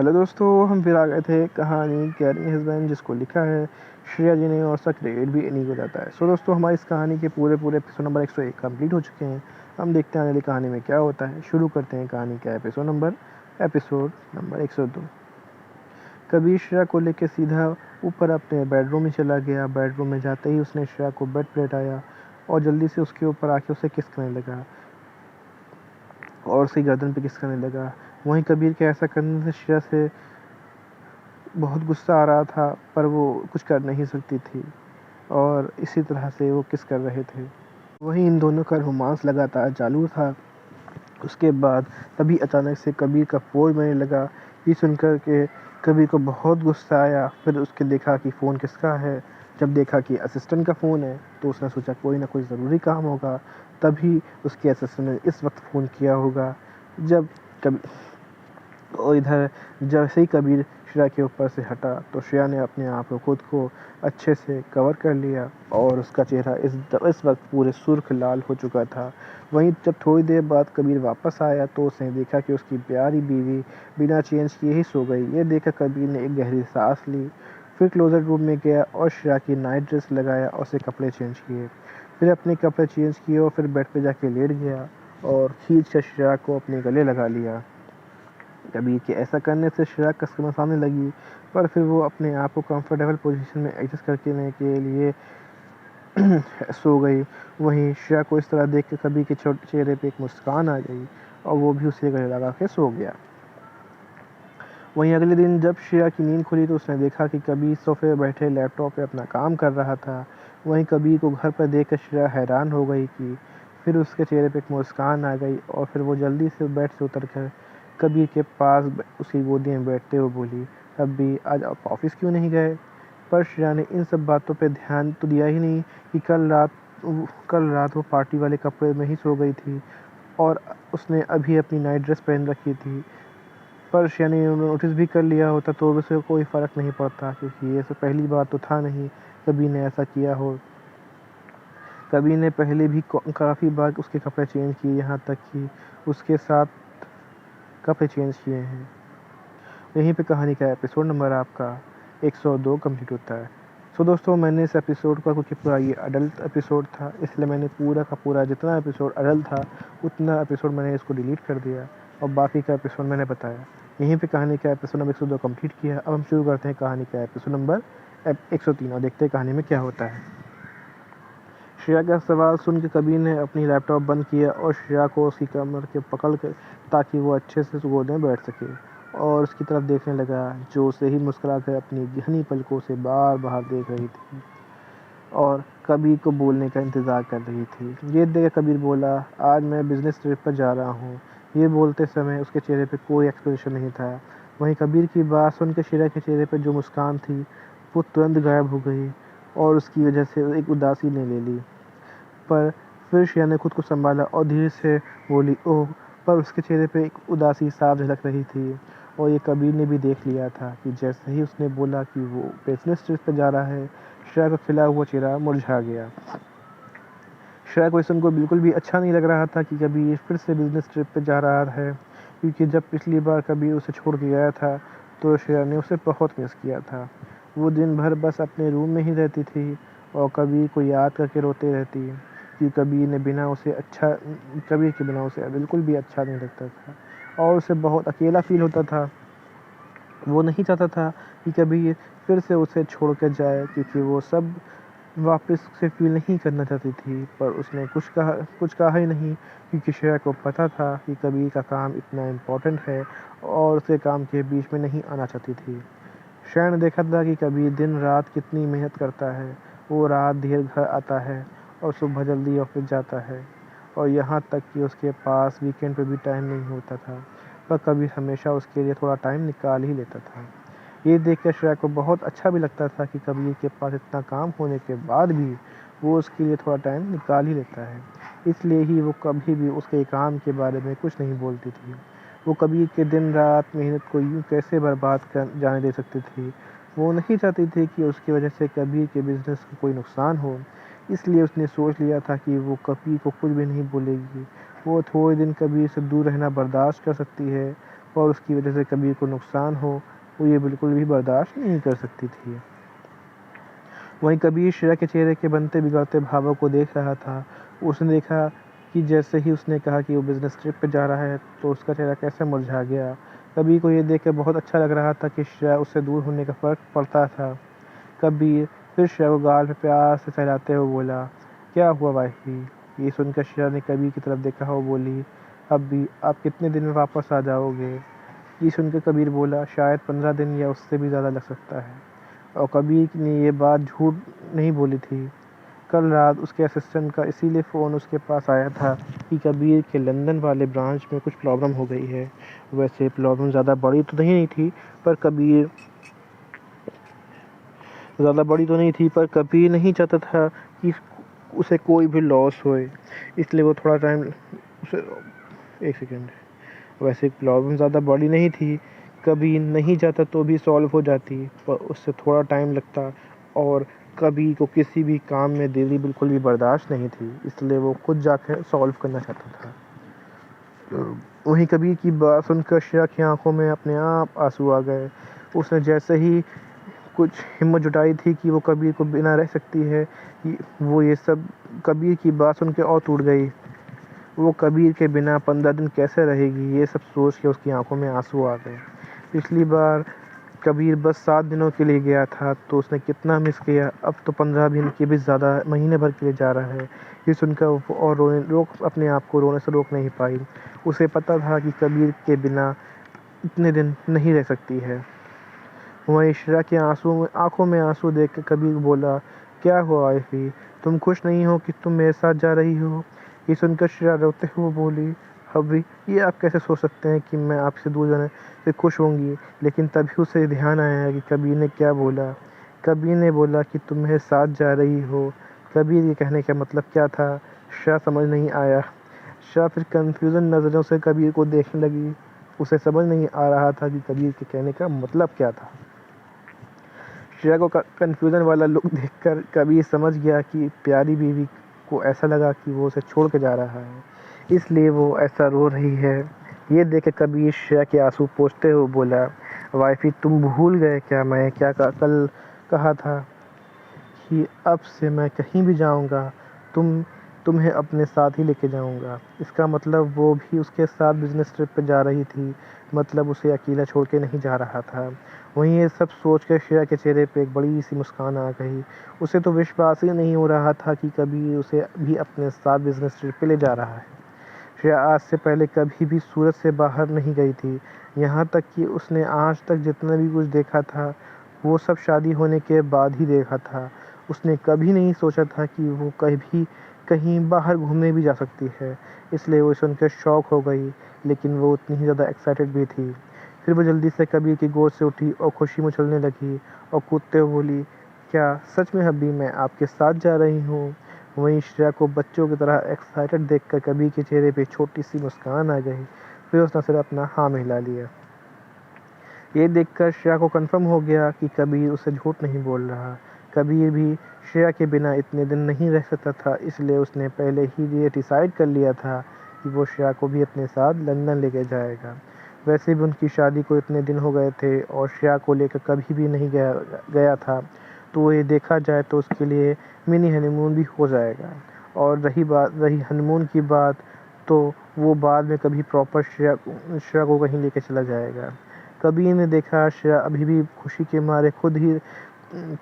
Hello दोस्तों, हम फिर आ गए थे कहानी केयरिंग हस्बैंड जिसको लिखा है श्रेया जी ने और उसका क्रेडिट भी इन्हीं को जाता है। दोस्तों, हमारी इस कहानी के पूरे एपिसोड नंबर 101 कंप्लीट हो चुके हैं। हम देखते हैं आने वाली कहानी में क्या होता है। शुरू करते हैं कहानी का एपिसोड नंबर 102। कबीर श्रेया को लेकर सीधा ऊपर अपने बेडरूम में चला गया। बेडरूम में जाते ही उसने श्रेया को बेड पर लेटाया और जल्दी से उसके ऊपर आके उसे किस करने लगा और उसकी गर्दन पे किस करने लगा। वहीं कबीर के ऐसा करने से श्रेया से बहुत गुस्सा आ रहा था, पर वो कुछ कर नहीं सकती थी और इसी तरह से वो किस कर रहे थे। वहीं इन दोनों का रोमांस लगातार चालू था। उसके बाद तभी अचानक से कबीर का फ़ोन बजने लगा। ये सुनकर के कबीर को बहुत गुस्सा आया। फिर उसके देखा कि फ़ोन किसका है। जब देखा कि असिस्टेंट का फ़ोन है तो उसने सोचा कोई ना कोई ज़रूरी काम होगा, तभी उसके असिस्टेंट ने इस वक्त फ़ोन किया होगा। जब कभी और इधर जैसे ही कबीर श्रेया के ऊपर से हटा तो श्रेया ने अपने आप को खुद को अच्छे से कवर कर लिया और उसका चेहरा इस वक्त पूरे सुर्ख लाल हो चुका था। वहीं जब थोड़ी देर बाद कबीर वापस आया तो उसने देखा कि उसकी प्यारी बीवी बिना चेंज किए ही सो गई। ये देखकर कबीर ने एक गहरी सांस ली। फिर क्लोजर रूम में गया और श्रेया की नाइट ड्रेस लगाया और उसे कपड़े चेंज किए। फिर अपने कपड़े चेंज किए और फिर बेड पर जाके लेट गया और खींच कर श्रेया को अपने गले लगा लिया। कबीर के ऐसा करने से श्रेया कसम खाने लगी, पर फिर वो अपने आप को कंफर्टेबल पोजीशन में एडजस्ट करने के लिए सो गई। वहीं श्रेया को इस तरह देख कर कबीर के छोटे चेहरे पे एक मुस्कान आ गई और वो भी उसे गले लगा के सो गया। वहीं अगले दिन जब श्रेया की नींद खुली तो उसने देखा कि कबीर सोफे बैठे लैपटॉप पे अपना काम कर रहा था। वहीं कबीर को घर पर देख कर श्रेया हैरान हो गई कि फिर उसके चेहरे पे एक मुस्कान आ गई और फिर वो जल्दी से बेड से उतर कर कबीर के पास उसकी गोदी में बैठते हुए बोली, "अभी आज आप ऑफिस क्यों नहीं गए?" पर श्रेया ने इन सब बातों पे ध्यान तो दिया ही नहीं कि कल रात वो पार्टी वाले कपड़े में ही सो गई थी और उसने अभी अपनी नाइट ड्रेस पहन रखी थी। पर श्रेया ने नोटिस भी कर लिया होता तो उसे कोई फ़र्क नहीं पड़ता, क्योंकि ये सब पहली बार तो था नहीं कबीर ने ऐसा किया हो। कबीर ने पहले भी काफ़ी बार उसके कपड़े चेंज किए, यहाँ तक कि उसके साथ कपड़े चेंज किए हैं। यहीं पे कहानी का एपिसोड नंबर आपका 102 कंप्लीट होता है। दोस्तों, मैंने इस एपिसोड का, क्योंकि पूरा ये अडल्ट एपिसोड था, इसलिए मैंने पूरा का पूरा जितना एपिसोड अडल्ट था उतना एपिसोड मैंने इसको डिलीट कर दिया और बाकी का एपिसोड मैंने बताया। यहीं पे कहानी का एपिसोड नंबर 102 कंप्लीट किया। अब हम शुरू करते हैं कहानी का एपिसोड नंबर 103 और देखते हैं कहानी में क्या होता है। श्रेया का सवाल सुन के कबीर ने अपनी लैपटॉप बंद किया और श्रेया को उसकी कमर के पकड़ कर ताकि वो अच्छे से गोद में बैठ सके और उसकी तरफ देखने लगा, जो उसे ही मुस्कुरा कर अपनी गहनी पलकों से बार बार देख रही थी और कबीर को बोलने का इंतज़ार कर रही थी। ये देख कबीर बोला, "आज मैं बिजनेस ट्रिप पर जा रहा हूँ।" ये बोलते समय उसके चेहरे पे कोई एक्सप्रेशन नहीं था। वहीं कबीर की बात सुनकर श्रेया के चेहरे पर जो मुस्कान थी वो तुरंत गायब हो गई और उसकी वजह से एक उदासी ने ले ली। पर फिर श्रेया ने खुद को संभाला और धीरे से बोली, "ओह!" पर उसके चेहरे पे एक उदासी साफ झलक रही थी और ये कबीर ने भी देख लिया था कि जैसे ही उसने बोला कि वो बिजनेस ट्रिप पर जा रहा है, श्रेया का खिला हुआ चेहरा मुरझा गया। श्रेया को इस सुनकर बिल्कुल भी अच्छा नहीं लग रहा था कि कबीर फिर से बिजनेस ट्रिप पे जा रहा है, क्योंकि जब पिछली बार कबीर उसे छोड़ के गया था तो श्रेया ने उसे बहुत मिस किया था। वो दिन भर बस अपने रूम में ही रहती थी और कबीर को याद करके रोते रहती कि कबीर के बिना उसे बिल्कुल भी अच्छा नहीं लगता था और उसे बहुत अकेला फील होता था। वो नहीं चाहता था कि कबीर फिर से उसे छोड़ कर जाए, क्योंकि वो सब वापस से फ़ील नहीं करना चाहती थी। पर उसने कुछ कहा ही नहीं, क्योंकि श्रेया को पता था कि कबीर का काम इतना इम्पोर्टेंट है और उसे काम के बीच में नहीं आना चाहती थी। श्रेया ने देखा था कि कबीर दिन रात कितनी मेहनत करता है। वो रात देर घर आता है और सुबह जल्दी ऑफिस जाता है और यहाँ तक कि उसके पास वीकेंड पे भी टाइम नहीं होता था, पर कबीर हमेशा उसके लिए थोड़ा टाइम निकाल ही लेता था। ये देखकर श्रेया को बहुत अच्छा भी लगता था कि कबीर के पास इतना काम होने के बाद भी वो उसके लिए थोड़ा टाइम निकाल ही लेता है। इसलिए ही वो कभी भी उसके काम के बारे में कुछ नहीं बोलती थी। वो कबीर के दिन रात मेहनत को यूँ कैसे बर्बाद कर जाने दे सकती थी। वो नहीं चाहती थी कि उसकी वजह से कबीर के बिजनेस को कोई नुकसान हो। इसलिए उसने सोच लिया था कि वो कबीर को कुछ भी नहीं बोलेगी। वो थोड़े दिन कबीर से दूर रहना बर्दाश्त कर सकती है, और उसकी वजह से कबीर को नुकसान हो, वो ये बिल्कुल भी बर्दाश्त नहीं कर सकती थी। वहीं कबीर श्रेया के चेहरे के बनते बिगड़ते भावों को देख रहा था। उसने देखा कि जैसे ही उसने कहा कि वो बिजनेस ट्रिप पे जा रहा है तो उसका चेहरा कैसे मुरझा गया। कबीर को ये देखकर बहुत अच्छा लग रहा था कि श्रेया उससे दूर होने का फ़र्क पड़ता था। कबीर फिर श्रेया को गाल पे प्यार से सहलाते हुए बोला, क्या हुआ वाइफी? ये सुनकर श्रेया ने कबीर की तरफ देखा और बोली, अब भी आप कितने दिन में वापस आ जाओगे? ये सुनकर कबीर बोला, शायद 15 दिन या उससे भी ज़्यादा लग सकता है। और कबीर ने ये बात झूठ नहीं बोली थी। कल रात उसके असिस्टेंट का इसीलिए फ़ोन उसके पास आया था कि कबीर के लंदन वाले ब्रांच में कुछ प्रॉब्लम हो गई है। वैसे प्रॉब्लम ज़्यादा बड़ी तो नहीं थी, पर कबीर नहीं चाहता था कि उसे कोई भी लॉस होए, इसलिए वो थोड़ा टाइम उसे एक सेकेंड वैसे प्रॉब्लम ज़्यादा बड़ी नहीं थी, कबीर नहीं चाहता तो भी सॉल्व हो जाती, पर उससे थोड़ा टाइम लगता और कबीर को किसी भी काम में देरी बिल्कुल भी बर्दाश्त नहीं थी, इसलिए वो खुद जाकर सॉल्व करना चाहता था। वहीं कबीर की बात सुनकर श्रेया की आंखों में अपने आप आंसू आ गए। उसने जैसे ही कुछ हिम्मत जुटाई थी कि वो कबीर को बिना रह सकती है, वो ये सब कबीर की बात सुन के और टूट गई। वो कबीर के बिना 15 दिन कैसे रहेगी, ये सब सोच के उसकी आंखों में आंसू आ गए। पिछली बार कबीर बस 7 दिनों के लिए गया था तो उसने कितना मिस किया, अब तो 15 दिन के भी ज़्यादा महीने भर के लिए जा रहा है। ये सुनकर वो और अपने आप को रोने से रोक नहीं पाई। उसे पता था कि कबीर के बिना इतने दिन नहीं रह सकती है। वहीं श्रेया के आंखों में आंसू देख कर कबीर बोला, क्या हुआ आइफी? तुम खुश नहीं हो कि तुम मेरे साथ जा रही हो? ये सुनकर श्रेया रोते हुए बोली, अभी ये आप कैसे सोच सकते हैं कि मैं आपसे दूर जाने से खुश होंगी? लेकिन तभी उसे ध्यान आया कि कबीर ने क्या बोला। कबीर ने बोला कि तुम मेरे साथ जा रही हो। कबीर के कहने का मतलब क्या था? श्रेया समझ नहीं आया। श्रेया फिर कन्फ्यूज़न नज़रों से कबीर को देखने लगी। उसे समझ नहीं आ रहा था कि कबीर के कहने का मतलब क्या था। श्रेया को कन्फ्यूज़न वाला लुक देखकर कबीर समझ गया कि प्यारी बीवी को ऐसा लगा कि वो उसे छोड़ के जा रहा है, इसलिए वो ऐसा रो रही है। ये देख के कबीर श्रेया के आंसू पोंछते हुए बोला, वाइफी तुम भूल गए क्या मैं क्या कल कहा था कि अब से मैं कहीं भी जाऊंगा तुम्हें अपने साथ ही लेके जाऊंगा। इसका मतलब वो भी उसके साथ बिजनेस ट्रिप पे जा रही थी, मतलब उसे अकेला छोड़ के नहीं जा रहा था। वहीं ये सब सोच कर श्रेया के चेहरे पे एक बड़ी सी मुस्कान आ गई। उसे तो विश्वास ही नहीं हो रहा था कि कभी उसे भी अपने साथ बिजनेस ट्रिप पे ले जा रहा है। श्रेया आज से पहले कभी भी सूरत से बाहर नहीं गई थी। यहाँ तक कि उसने आज तक जितना भी कुछ देखा था वो सब शादी होने के बाद ही देखा था। उसने कभी नहीं सोचा था कि वो कभी कहीं बाहर घूमने भी जा सकती है, इसलिए वो सुनकर शॉक हो गई, लेकिन वो उतनी ही ज़्यादा एक्साइटेड भी थी। फिर वो जल्दी से कबीर की गोद से उठी और खुशी में चलने लगी और कूदते हुए बोली, क्या सच में अभी मैं आपके साथ जा रही हूँ? वहीं श्रेया को बच्चों की तरह एक्साइटेड देखकर कबीर के चेहरे पे छोटी सी मुस्कान आ गई। फिर उसने सिर्फ अपना हाँ मिला लिया। ये देखकर श्रेया को कंफर्म हो गया कि कबीर उसे झूठ नहीं बोल रहा। कबीर भी श्रेया के बिना इतने दिन नहीं रह सकता था, इसलिए उसने पहले ही ये डिसाइड कर लिया था कि वो श्रेया को भी अपने साथ लंदन लेके जाएगा। वैसे भी उनकी शादी को इतने दिन हो गए थे और श्रेया को लेकर कभी भी नहीं गया था, तो ये देखा जाए तो उसके लिए मिनी हनीमून भी हो जाएगा। और रही हनीमून की बात, तो वो बाद में कभी प्रॉपर श्रेया को कहीं लेके चला जाएगा। कबीर ने देखा श्रेया अभी भी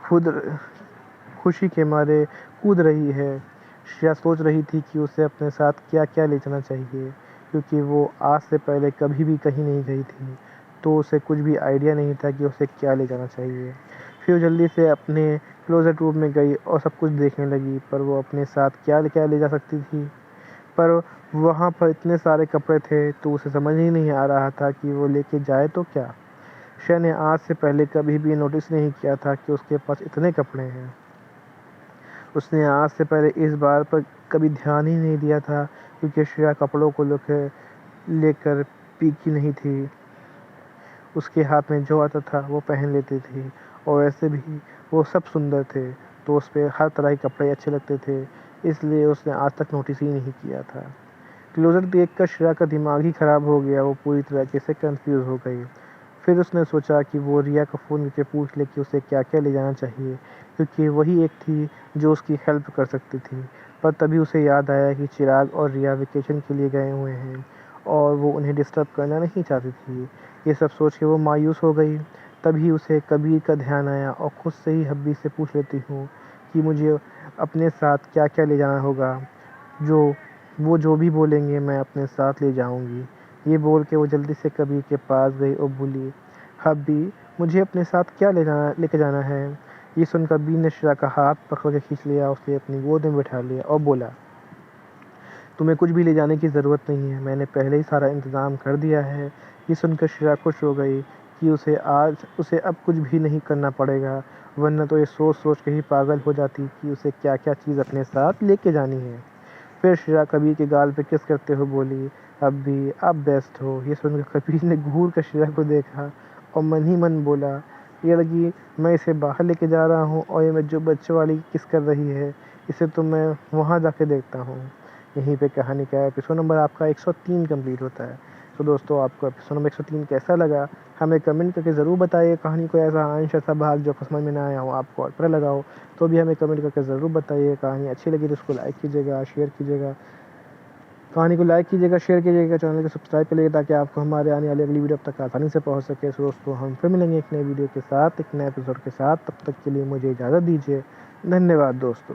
खुद खुशी के मारे कूद रही है। श्रेया सोच रही थी कि उसे अपने साथ क्या क्या ले जाना चाहिए, क्योंकि वो आज से पहले कभी भी कहीं नहीं गई थी, तो उसे कुछ भी आइडिया नहीं था कि उसे क्या ले जाना चाहिए। फिर जल्दी से अपने क्लोजेट रूम में गई और सब कुछ देखने लगी, पर वो अपने साथ क्या क्या ले जा सकती थी। पर वहाँ पर इतने सारे कपड़े थे तो उसे समझ ही नहीं आ रहा था कि वो लेके जाए तो क्या। श्रेया ने आज से पहले कभी भी नोटिस नहीं किया था कि उसके पास इतने कपड़े हैं। उसने आज से पहले इस बार पर कभी ध्यान ही नहीं दिया था, क्योंकि श्रेया कपड़ों को लेकर पीकी नहीं थी। उसके हाथ में जो आता था वो पहन लेती थी, और वैसे भी वो सब सुंदर थे, तो उस पर हर तरह के कपड़े अच्छे लगते थे, इसलिए उसने आज तक नोटिस ही नहीं किया था। क्लोज़र देखकर श्रेया का दिमाग ही ख़राब हो गया, वो पूरी तरीके से कंफ्यूज हो गई। फिर उसने सोचा कि वो रिया को फ़ोन करके पूछ ले कि उसे क्या-क्या ले जाना चाहिए, क्योंकि वही एक थी जो उसकी हेल्प कर सकती थी। पर तभी उसे याद आया कि चिराग और रिया वेकेशन के लिए गए हुए हैं और वो उन्हें डिस्टर्ब करना नहीं चाहती थी। ये सब सोच के वो मायूस हो गई। तभी उसे कबीर का ध्यान आया और खुद से ही हब्बी से पूछ लेती हूँ कि मुझे अपने साथ क्या-क्या ले जाना होगा। जो वो जो भी बोलेंगे मैं अपने साथ ले जाऊँगी। ये बोल के वो जल्दी से कबीर के पास गई और बोली, हब्बी मुझे अपने साथ क्या लेके जाना है? ये सुन कबीर ने श्रेया का हाथ पकड़ के खींच लिया, उसे अपनी गोद में बिठा लिया और बोला, तुम्हें कुछ भी ले जाने की ज़रूरत नहीं है, मैंने पहले ही सारा इंतज़ाम कर दिया है। ये सुनकर श्रेया खुश हो गई कि उसे अब कुछ भी नहीं करना पड़ेगा, वरना तो ये सोच-सोच के ही पागल हो जाती कि उसे क्या-क्या चीज़ अपने साथ लेके जानी है। फिर श्रेया कबीर के गाल पे किस करते हुए बोली, अब भी आप बेस्ट हो। ये सुनकर कबीर ने घूर कर श्रेया को देखा और मन ही मन बोला, ये लगी मैं इसे बाहर लेके जा रहा हूँ और ये मैं जो बच्चों वाली किस कर रही है, इसे तो मैं वहाँ जाके देखता हूँ। यहीं पे कहानी का एपिसोड नंबर आपका 103 कंप्लीट होता है। तो दोस्तों आपको एपिसोड नंबर 103 कैसा लगा, हमें कमेंट करके ज़रूर बताइए। कहानी को ऐसा अंश ऐसा भाग जो आपको समझ में ना आया हो, आपको और बुरा लगा हो, तो भी हमें कमेंट करके ज़रूर बताइए। कहानी अच्छी लगी तो उसको लाइक कीजिएगा, शेयर कीजिएगा। कहानी को लाइक कीजिएगा, शेयर कीजिएगा, चैनल को सब्सक्राइब करिएगा ताकि आपको हमारे आने वाली अगली वीडियो अब तक आसानी से पहुंच सके। सो दोस्तों हम फिर मिलेंगे एक नए वीडियो के साथ, एक नए एपिसोड के साथ। तब तक के लिए मुझे इजाज़त दीजिए। धन्यवाद दोस्तों।